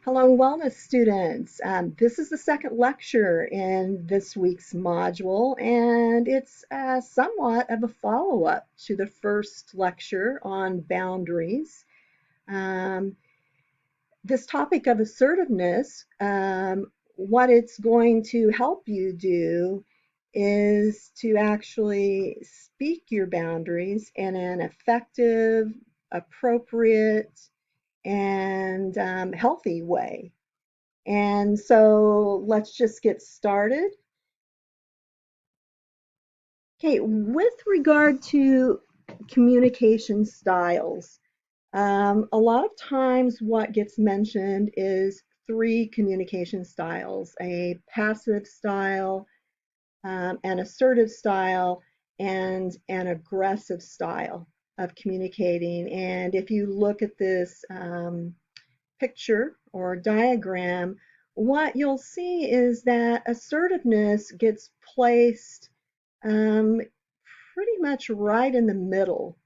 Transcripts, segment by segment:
Hello, wellness students. This is the second lecture in this week's module, and it's somewhat of a follow-up to the first lecture on boundaries. Um, this topic of assertiveness, what it's going to help you do is to actually speak your boundaries in an effective, appropriate, and healthy way. And so let's just get started. Okay, with regard to communication styles, a lot of times what gets mentioned is three communication styles: a passive style, an assertive style, and an aggressive style of communicating. And if you look at this picture or diagram, what you'll see is that assertiveness gets placed um, pretty much right in the middle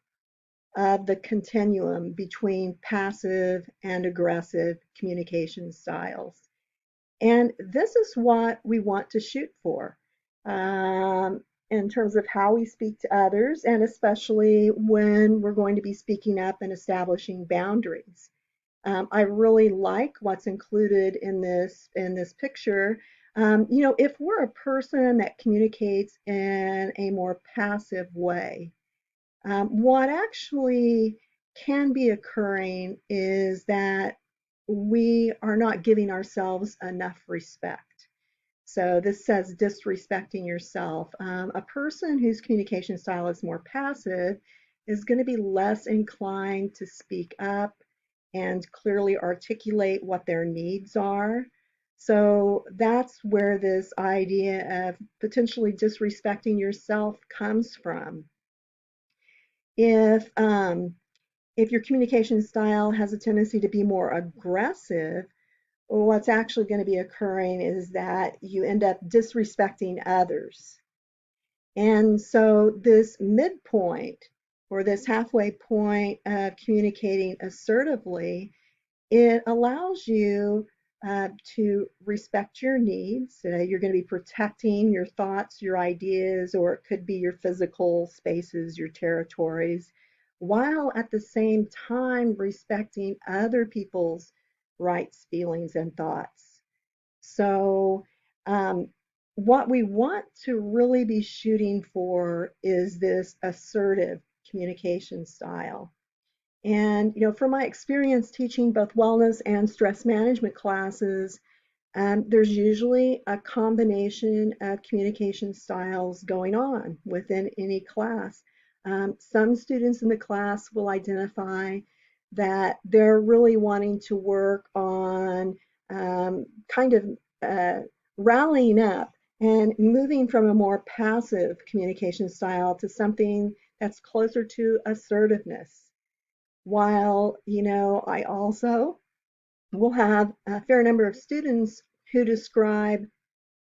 of the continuum between passive and aggressive communication styles. And this is what we want to shoot for in terms of how we speak to others, and especially when we're going to be speaking up and establishing boundaries. I really like what's included in this picture. If we're a person that communicates in a more passive way, what actually can be occurring is that we are not giving ourselves enough respect. So this says disrespecting yourself. A person whose communication style is more passive is going to be less inclined to speak up and clearly articulate what their needs are. So that's where this idea of potentially disrespecting yourself comes from. If um, if your communication style has a tendency to be more aggressive, what's actually going to be occurring is that you end up disrespecting others. And so this midpoint or this halfway point of communicating assertively, it allows you to respect your needs. You're going to be protecting your thoughts, your ideas, or it could be your physical spaces, your territories, while at the same time respecting other people's rights, feelings, and thoughts. So, um, what we want to really be shooting for is this assertive communication style. And, from my experience teaching both wellness and stress management classes, there's usually a combination of communication styles going on within any class. Some students in the class will identify that they're really wanting to work on kind of uh, rallying up and moving from a more passive communication style to something that's closer to assertiveness. While, I also will have a fair number of students who describe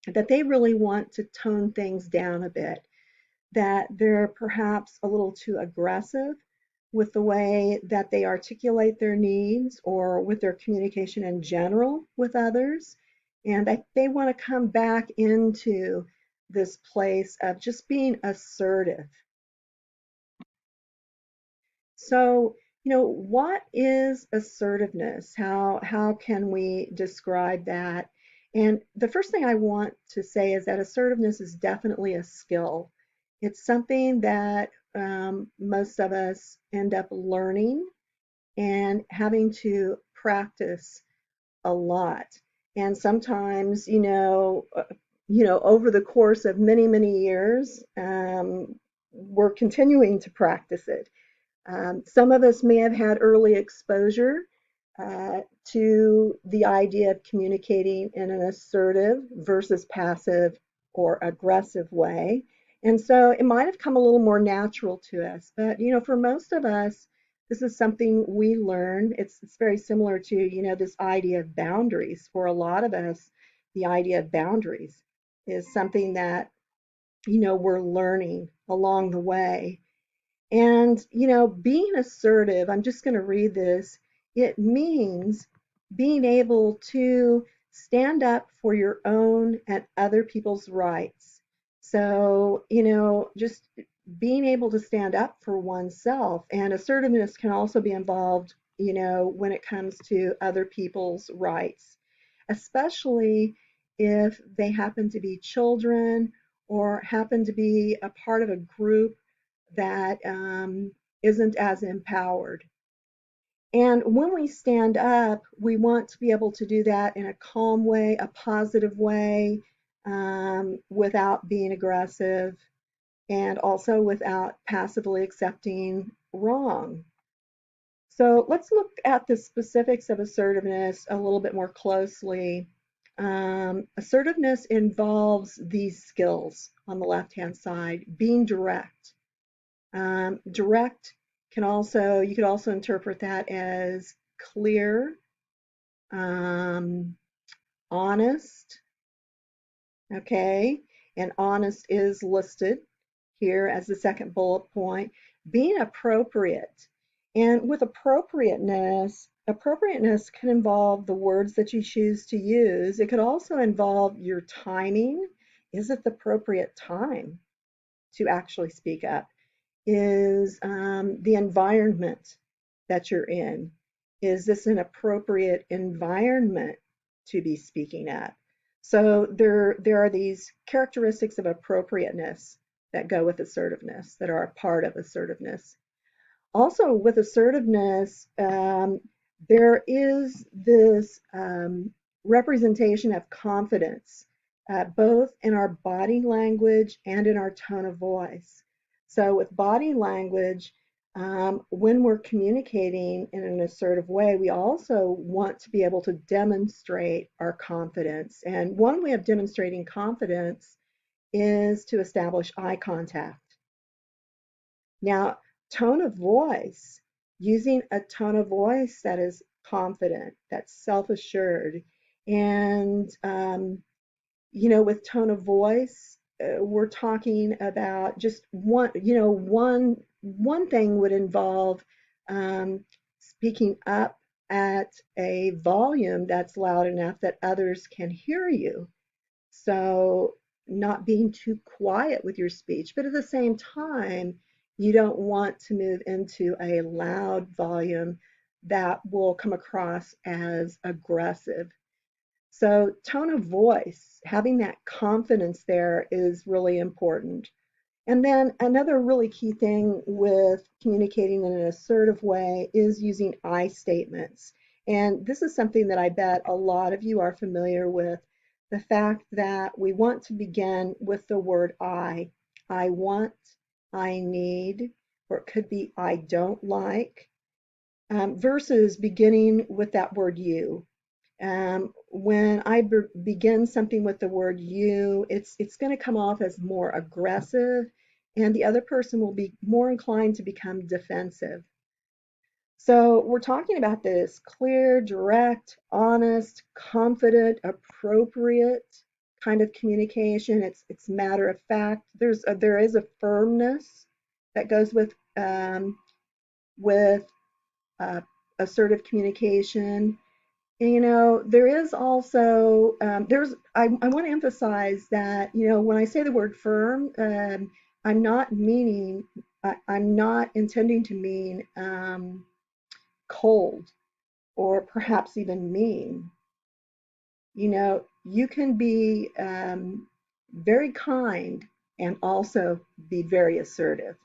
that they really want to tone things down a bit, that they're perhaps a little too aggressive with the way that they articulate their needs or with their communication in general with others. And they want to come back into this place of just being assertive. So, what is assertiveness? How can we describe that? And the first thing I want to say is that assertiveness is definitely a skill. It's something that most of us end up learning and having to practice a lot. And sometimes, over the course of many, many years, we're continuing to practice it. Some of us may have had early exposure to the idea of communicating in an assertive versus passive or aggressive way. And so it might have come a little more natural to us. But, for most of us, this is something we learn. It's very similar to, this idea of boundaries. For a lot of us, the idea of boundaries is something that, we're learning along the way. And, being assertive, I'm just going to read this. It means being able to stand up for your own and other people's rights. So, just being able to stand up for oneself, and assertiveness can also be involved, when it comes to other people's rights, especially if they happen to be children or happen to be a part of a group that isn't as empowered. And when we stand up, we want to be able to do that in a calm way, a positive way, without being aggressive and also without passively accepting wrong. So let's look at the specifics of assertiveness a little bit more closely. Assertiveness involves these skills on the left-hand side: being direct. Direct you could also interpret that as clear, um, honest, okay? And honest is listed here as the second bullet point. Being appropriate. And with appropriateness can involve the words that you choose to use. It could also involve your timing. Is it the appropriate time to actually speak up? Is the environment that you're in. Is this an appropriate environment to be speaking at? So there are these characteristics of appropriateness that go with assertiveness, that are a part of assertiveness. Also, with assertiveness, there is this representation of confidence, both in our body language and in our tone of voice. So, with body language, when we're communicating in an assertive way, we also want to be able to demonstrate our confidence. And one way of demonstrating confidence is to establish eye contact. Now, tone of voice, using a tone of voice that is confident, that's self-assured, and with tone of voice, we're talking about just one thing would involve speaking up at a volume that's loud enough that others can hear you. So, not being too quiet with your speech, but at the same time, you don't want to move into a loud volume that will come across as aggressive. So, tone of voice, having that confidence there is really important. And then another really key thing with communicating in an assertive way is using I statements. And this is something that I bet a lot of you are familiar with, the fact that we want to begin with the word I. I want, I need, or it could be I don't like, versus beginning with that word you. When I begin something with the word you, it's going to come off as more aggressive, and the other person will be more inclined to become defensive. So we're talking about this clear, direct, honest, confident, appropriate kind of communication. It's matter of fact. There is a firmness that goes with uh, assertive communication. And, there is also I want to emphasize that, when I say the word firm, I'm not intending to mean cold or perhaps even mean. You can be very kind and also be very assertive.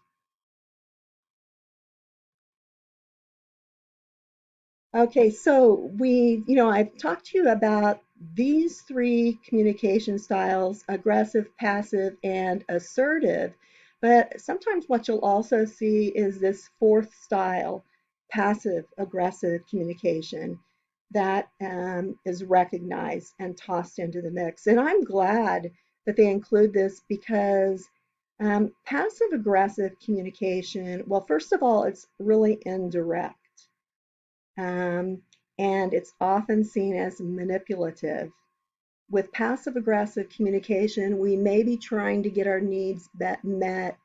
Okay, so I've talked to you about these three communication styles: aggressive, passive, and assertive. But sometimes what you'll also see is this fourth style, passive aggressive communication, that is recognized and tossed into the mix. And I'm glad that they include this because passive aggressive communication, well, first of all, it's really indirect, um, and it's often seen as manipulative. With passive aggressive communication, we may be trying to get our needs met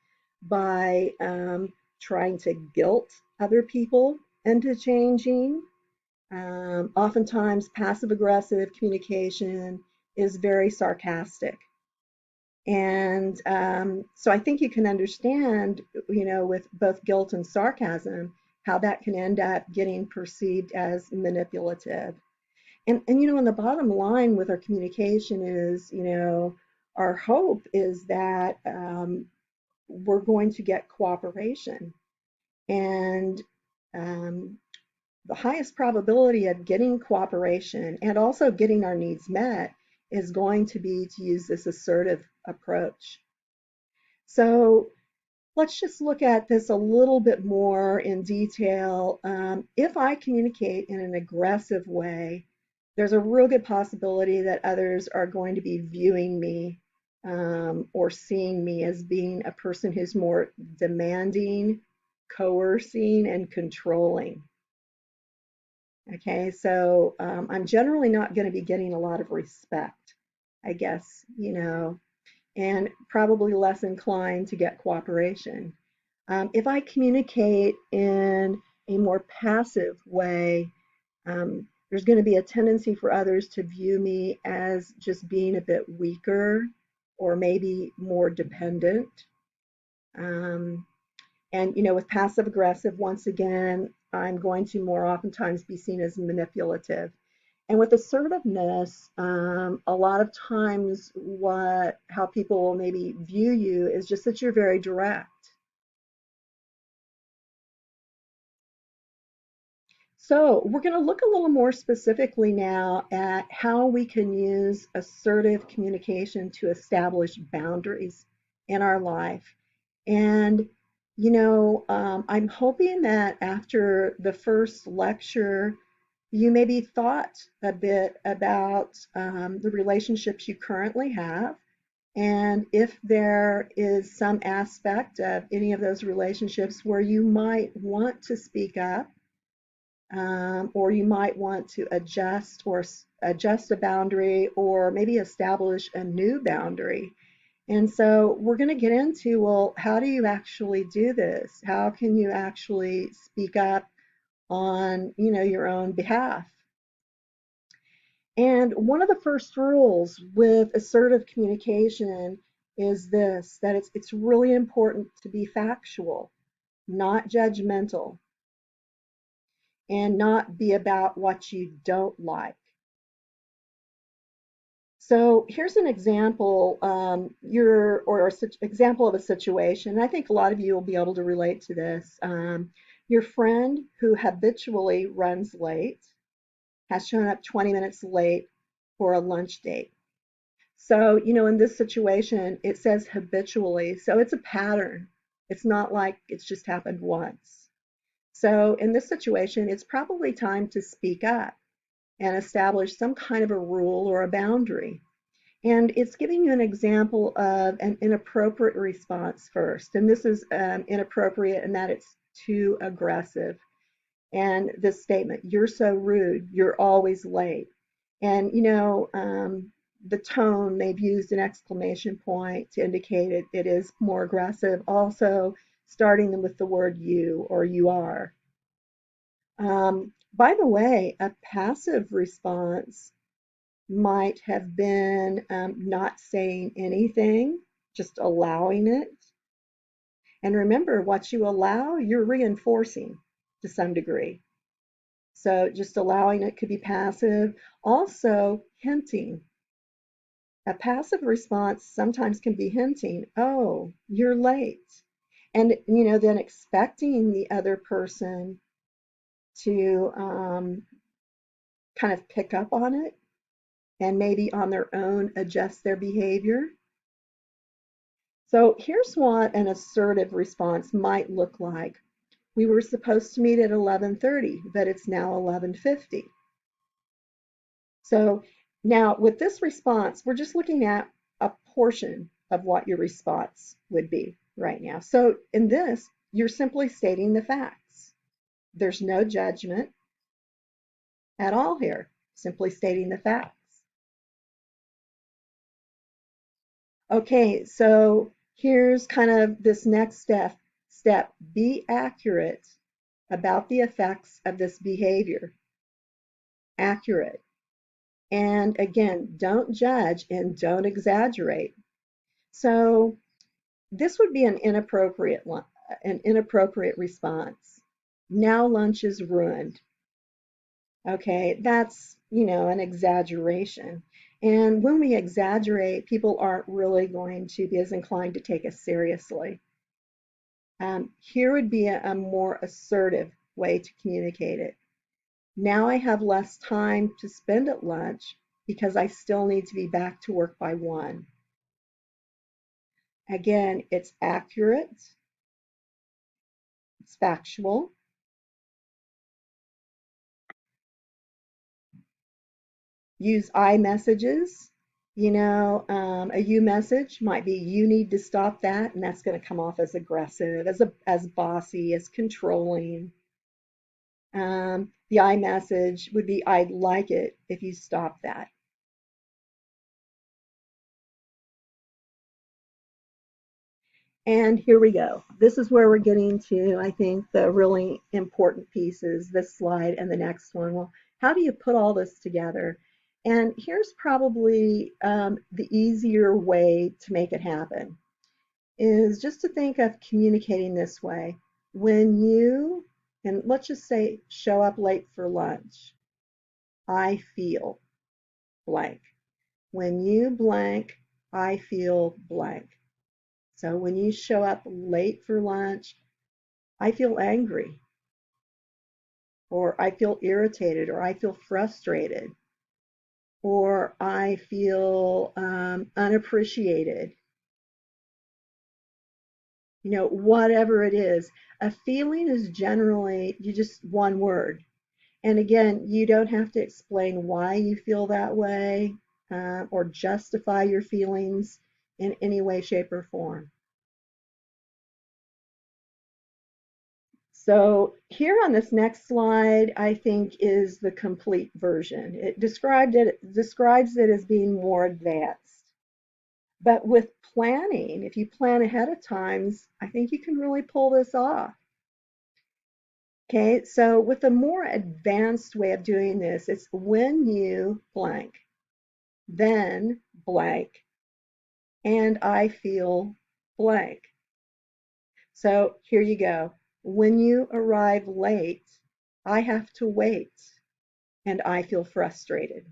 by trying to guilt other people into changing. Oftentimes, passive aggressive communication is very sarcastic. And so I think you can understand, with both guilt and sarcasm, how that can end up getting perceived as manipulative. And the bottom line with our communication is, our hope is that we're going to get cooperation. And um, the highest probability of getting cooperation and also getting our needs met is going to be to use this assertive approach. So let's just look at this a little bit more in detail. If I communicate in an aggressive way, there's a real good possibility that others are going to be viewing me or seeing me as being a person who's more demanding, coercing, and controlling. Okay, so I'm generally not going to be getting a lot of respect, I guess, and probably less inclined to get cooperation. If I communicate in a more passive way, there's going to be a tendency for others to view me as just being a bit weaker or maybe more dependent. Um, and with passive aggressive, once again, I'm going to more oftentimes be seen as manipulative. And with assertiveness, a lot of times how people will maybe view you is just that you're very direct. So we're going to look a little more specifically now at how we can use assertive communication to establish boundaries in our life. And, I'm hoping that after the first lecture, you maybe thought a bit about the relationships you currently have. And if there is some aspect of any of those relationships where you might want to speak up, or you might want to adjust a boundary or maybe establish a new boundary. And so we're going to get into, well, how do you actually do this? How can you actually speak up on, your own behalf? And one of the first rules with assertive communication is this, that it's really important to be factual, not judgmental, and not be about what you don't like. So here's an example, example of a situation. I think a lot of you will be able to relate to this. Your friend who habitually runs late has shown up 20 minutes late for a lunch date. So, in this situation, it says habitually, so it's a pattern. It's not like it's just happened once. So, in this situation, it's probably time to speak up and establish some kind of a rule or a boundary. And it's giving you an example of an inappropriate response first. And this is inappropriate in that it's too aggressive. And this statement, you're so rude, you're always late. And, the tone, they've used an exclamation point to indicate it is more aggressive. Also, starting them with the word you or you are. By the way, a passive response might have been not saying anything, just allowing it. And remember, what you allow, you're reinforcing to some degree. So just allowing it could be passive. Also, hinting. A passive response sometimes can be hinting, oh, you're late. And, then expecting the other person to kind of pick up on it and maybe on their own adjust their behavior. So here's what an assertive response might look like. We were supposed to meet at 11:30, but it's now 11:50. So now with this response, we're just looking at a portion of what your response would be right now. So in this, you're simply stating the facts. There's no judgment at all here, simply stating the facts. Okay, so here's kind of this next step. Be accurate about the effects of this behavior. accurate. And again, don't judge and don't exaggerate. So this would be an inappropriate response. Now lunch is ruined. Okay, that's, an exaggeration. And when we exaggerate, people aren't really going to be as inclined to take us seriously. Here would be a more assertive way to communicate it. Now I have less time to spend at lunch because I still need to be back to work by 1. Again, it's accurate, it's factual. Use I messages. A you message might be you need to stop that, and that's going to come off as aggressive, as bossy, as controlling. The I message would be I'd like it if you stop that. And here we go. This is where we're getting to, I think, the really important pieces, this slide and the next one. Well, how do you put all this together? And here's probably the easier way to make it happen is just to think of communicating this way. When you, and let's just say, show up late for lunch, I feel blank. When you blank, I feel blank. So when you show up late for lunch, I feel angry, or I feel irritated, or I feel frustrated, or I feel unappreciated. Whatever it is, a feeling is generally just one word. And again, you don't have to explain why you feel that way or justify your feelings in any way, shape, or form. So here on this next slide, I think is the complete version. It describes it as being more advanced. But with planning, if you plan ahead of times, I think you can really pull this off. Okay, so with a more advanced way of doing this, it's when you blank, then blank, and I feel blank. So here you go. When you arrive late, I have to wait, and I feel frustrated.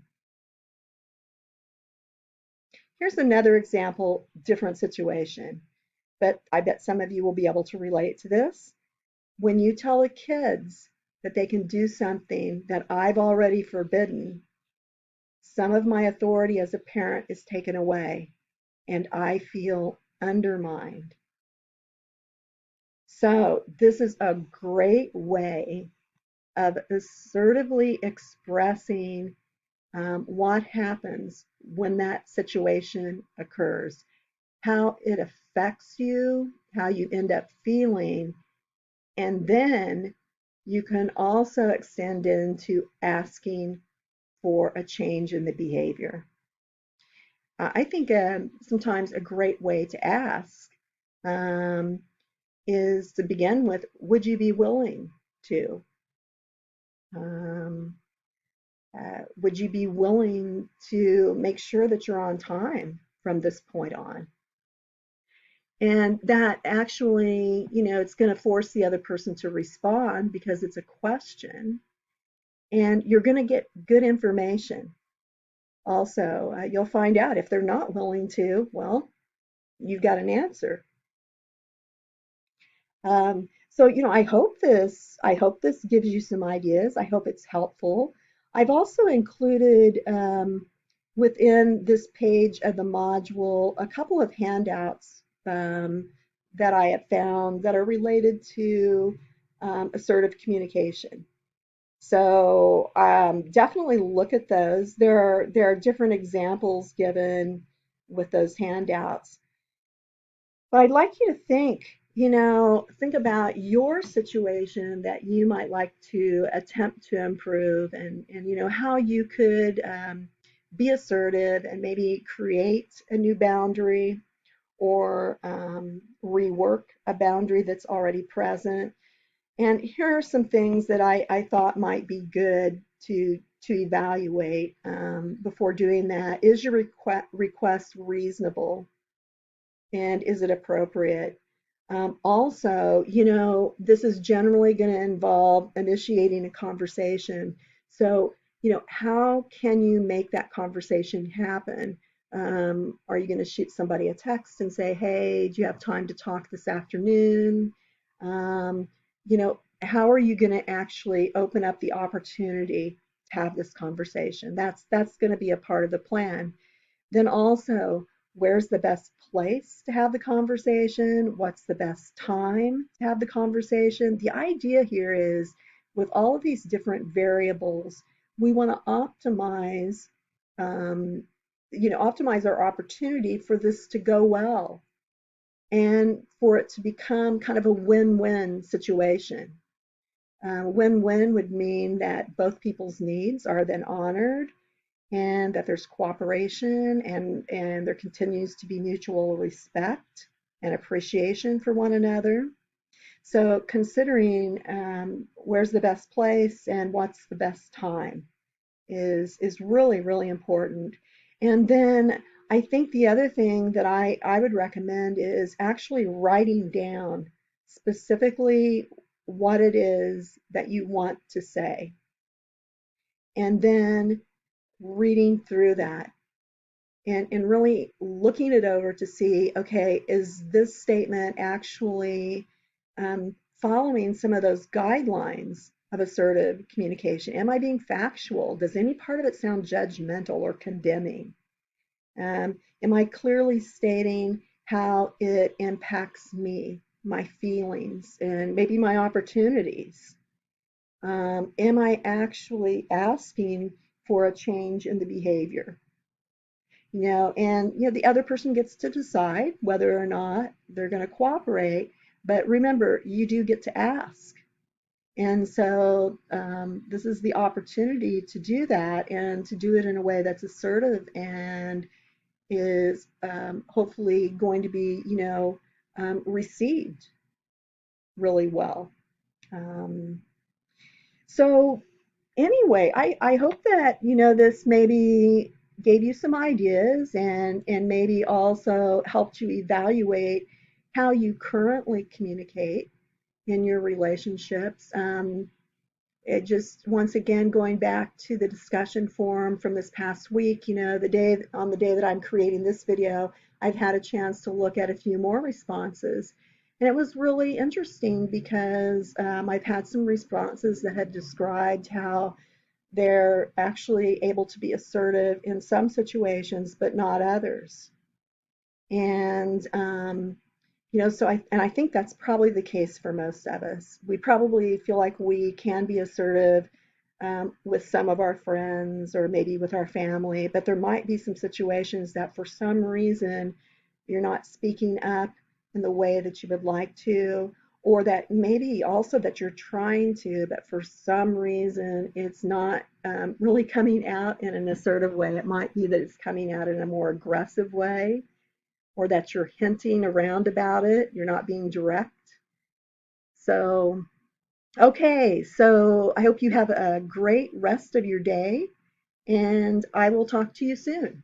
Here's another example, different situation, but I bet some of you will be able to relate to this. When you tell the kids that they can do something that I've already forbidden, some of my authority as a parent is taken away, and I feel undermined. So this is a great way of assertively expressing what happens when that situation occurs, how it affects you, how you end up feeling, and then you can also extend into asking for a change in the behavior. I think sometimes a great way to ask um, is to begin with, would you be willing to? Um, would you be willing to make sure that you're on time from this point on? And that actually, it's going to force the other person to respond because it's a question, and you're going to get good information. Also, you'll find out if they're not willing to, well, you've got an answer. So, I hope this gives you some ideas. I hope it's helpful. I've also included within this page of the module a couple of handouts that I have found that are related to assertive communication. So definitely look at those. There are different examples given with those handouts. But I'd like you to think about your situation that you might like to attempt to improve, and how you could be assertive and maybe create a new boundary or rework a boundary that's already present. And here are some things that I thought might be good to evaluate before doing that. Is your request reasonable? And is it appropriate? Also, this is generally going to involve initiating a conversation. So, how can you make that conversation happen? Are you going to shoot somebody a text and say, hey, do you have time to talk this afternoon? How are you going to actually open up the opportunity to have this conversation? That's going to be a part of the plan. Then also, where's the best place to have the conversation? What's the best time to have the conversation? The idea here is with all of these different variables, we want to um, optimize our opportunity for this to go well and for it to become kind of a win-win situation. Win-win would mean that both people's needs are then honored and that there's cooperation and there continues to be mutual respect and appreciation for one another. So considering where's the best place and what's the best time is really, really important. And then I think the other thing that I would recommend is actually writing down specifically what it is that you want to say. And then reading through that and really looking it over to see, okay, is this statement actually following some of those guidelines of assertive communication? Am I being factual? Does any part of it sound judgmental or condemning? Am I clearly stating how it impacts me, my feelings, and maybe my opportunities? Am I actually asking for a change in the behavior? And the other person gets to decide whether or not they're going to cooperate. But remember, you do get to ask. And so this is the opportunity to do that and to do it in a way that's assertive and is hopefully going to be, received really well. Um, so anyway, I hope that, this maybe gave you some ideas and maybe also helped you evaluate how you currently communicate in your relationships. It just once again going back to the discussion forum from this past week, the day that I'm creating this video, I've had a chance to look at a few more responses. And it was really interesting because I've had some responses that had described how they're actually able to be assertive in some situations, but not others. And I think that's probably the case for most of us. We probably feel like we can be assertive with some of our friends or maybe with our family, but there might be some situations that for some reason you're not speaking up in the way that you would like to, or that maybe also that you're trying to, but for some reason it's not really coming out in an assertive way. It might be that it's coming out in a more aggressive way, or that you're hinting around about it. You're not being direct. So, okay, so I hope you have a great rest of your day, and I will talk to you soon.